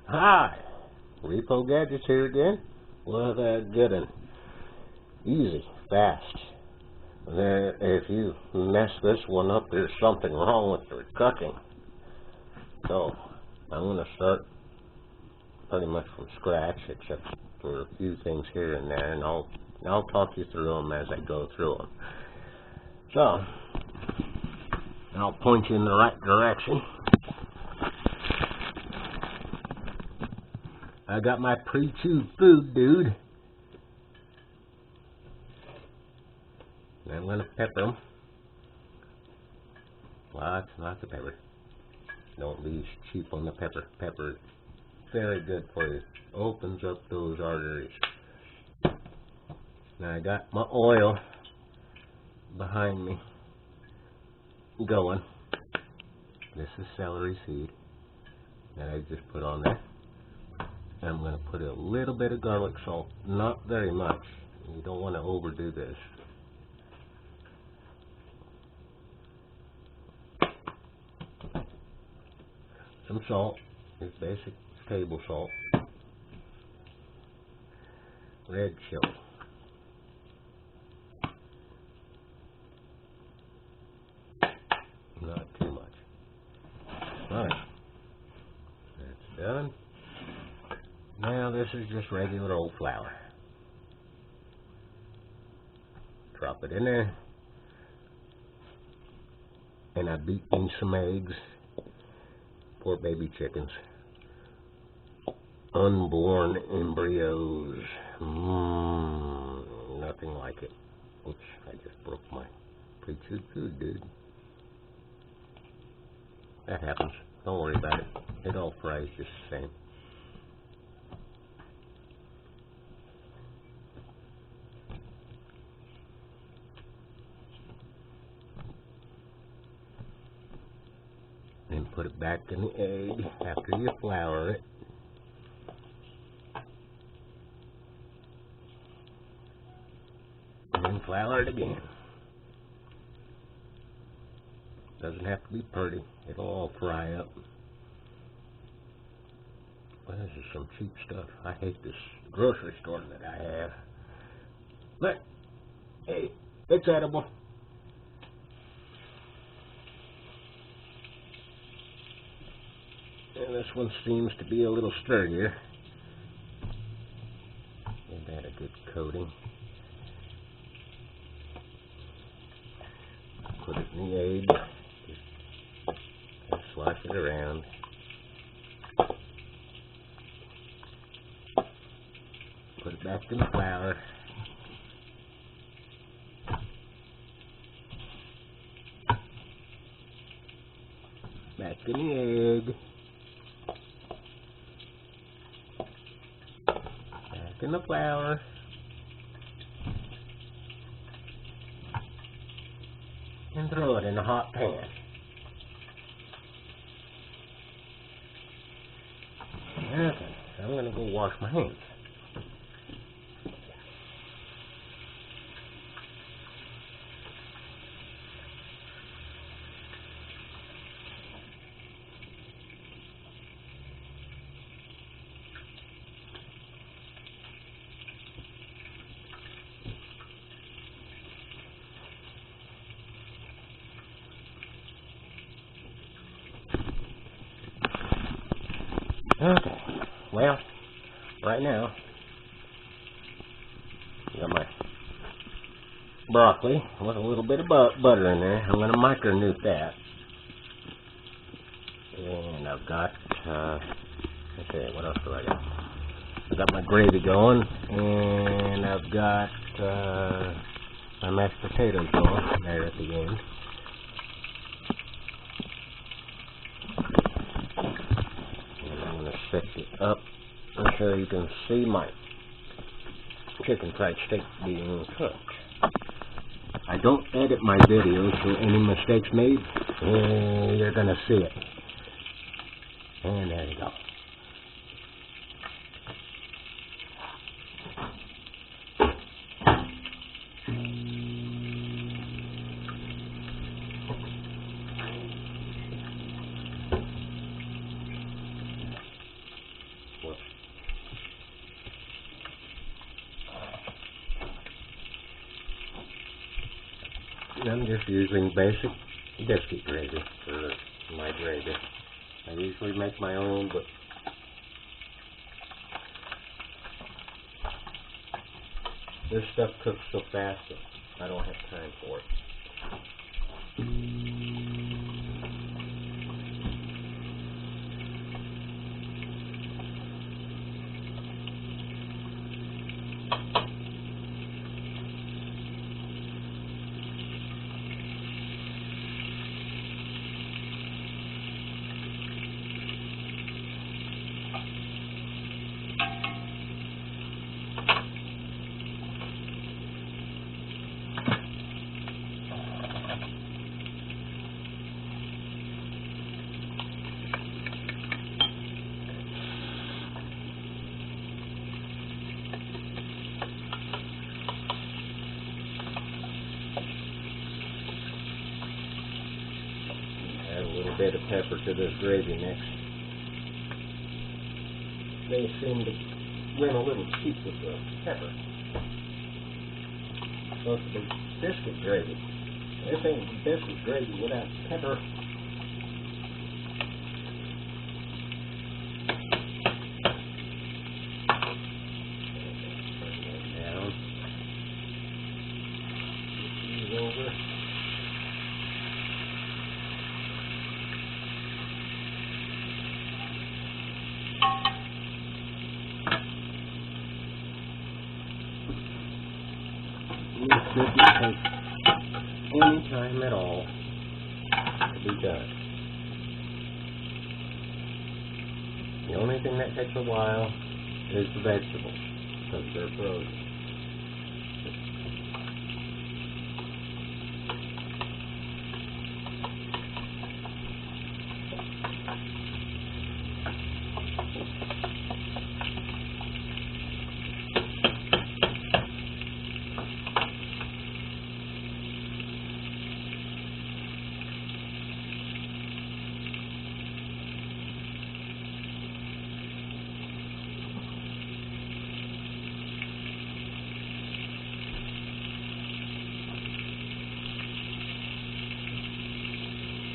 Hi, Repo Gadgets here again. With a good and easy, fast. If you mess this one up, there's something wrong with your cooking. So, I'm going to start pretty much from scratch, except for a few things here and there, and I'll talk you through them as I go through them. So, I'll point you in the right direction. I got my pre-chewed food, dude. And I'm going to pepper them. Lots of pepper. Don't be cheap on the pepper. Pepper is very good for you. Opens up those arteries. Now I got my oil behind me going. This is celery seed that I just put on there. I'm going to put a little bit of garlic salt, not very much. You don't want to overdo this. Some salt, just basic table salt. Red chili. Not too much. Alright. That's done. Now this is just regular old flour. Drop it in there. And I beat in some eggs. Poor baby chickens. Unborn embryos. Nothing like it. Oops, I just broke my pre-chewed food, dude. That happens. Don't worry about it. It all fries just the same. Then put it back in the egg after you flour it. And then flour it again. Doesn't have to be pretty. It'll all fry up. Well, this is some cheap stuff. I hate this grocery store that I have. But, hey, it's edible. And this one seems to be a little sturdier. Give that a good coating. Put it in the egg. Just slosh it around. Put it back in the flour. Back in the egg. Back in the flour. And throw it in a hot pan. Okay, I'm going to go wash my hands. Okay, well, right now, I got my broccoli with a little bit of butter in there. I'm going to micronute that. And I've got, okay, what else do I got? I've got my gravy going, and I've got my mashed potatoes going there at the end. Set it up so you can see my chicken fried steak being cooked. I don't edit my videos, so any mistakes made, you're going to see it. And there you go. I'm just using basic biscuit gravy for my gravy. I usually make my own, but this stuff cooks so fast that I don't have time for it. Add a little bit of pepper to this gravy next. They seem to run a little cheap with the pepper. So it's the biscuit gravy. This ain't biscuit gravy without pepper. Turn that down. Get these over. This shouldn't take any time at all to be done. The only thing that takes a while is the vegetables, because they're frozen.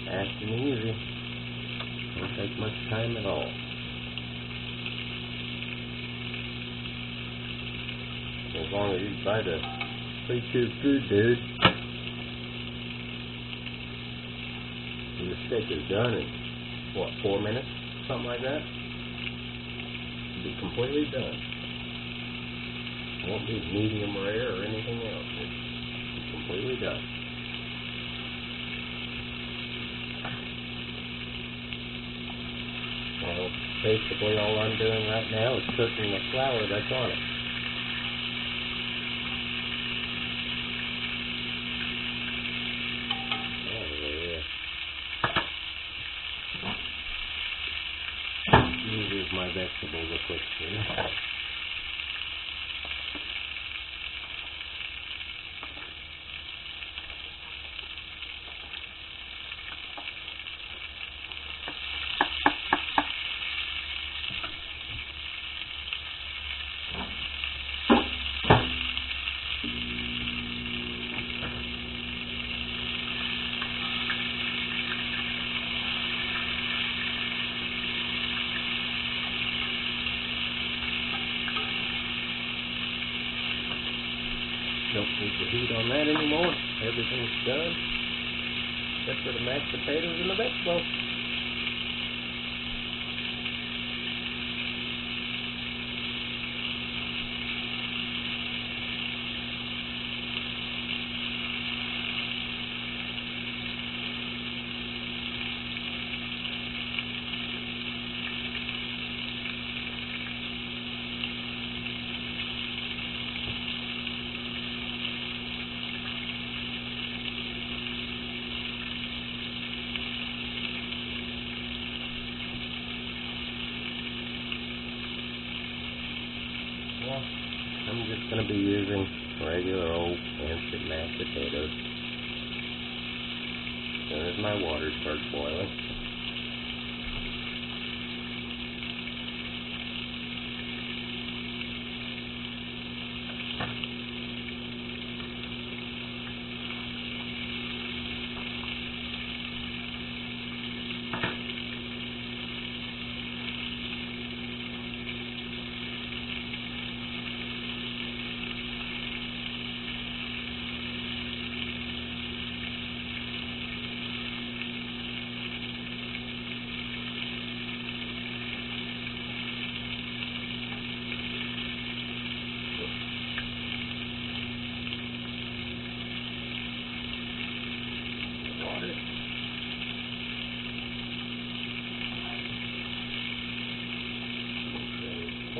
Fast and easy. Don't take much time at all. As long as you buy the pre-chew food, dude, and the steak is done in, what, 4 minutes? Something like that? It'll be completely done. It won't be medium rare or anything else. It'll be completely done. Well, basically all I'm doing right now is cooking the flour that's on it. These are my vegetables a quick thing. Don't need the heat on that anymore. Everything's done. Except for the mashed potatoes and the vegetables. Well, I'm just going to be using regular old instant mashed potatoes. As soon as my water starts boiling.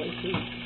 halfway through.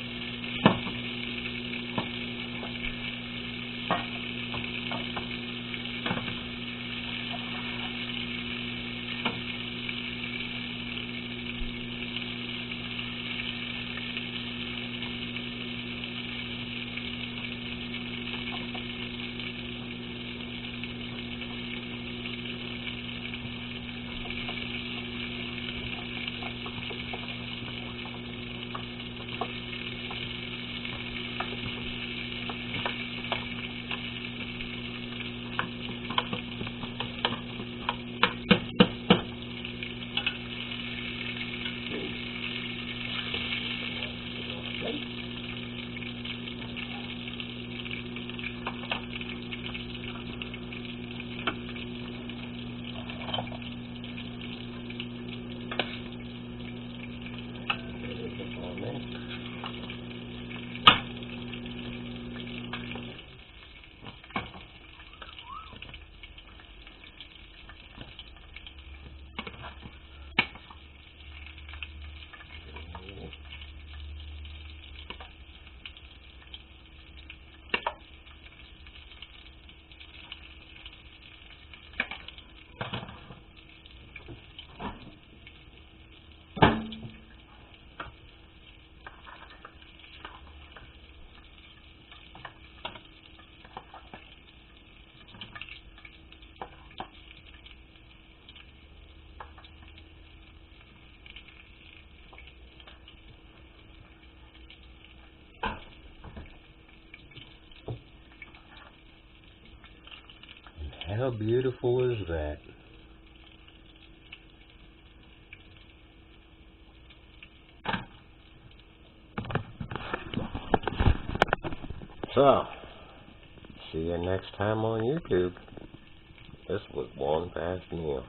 How beautiful is that? So, see you next time on YouTube. This was One Fast Meal.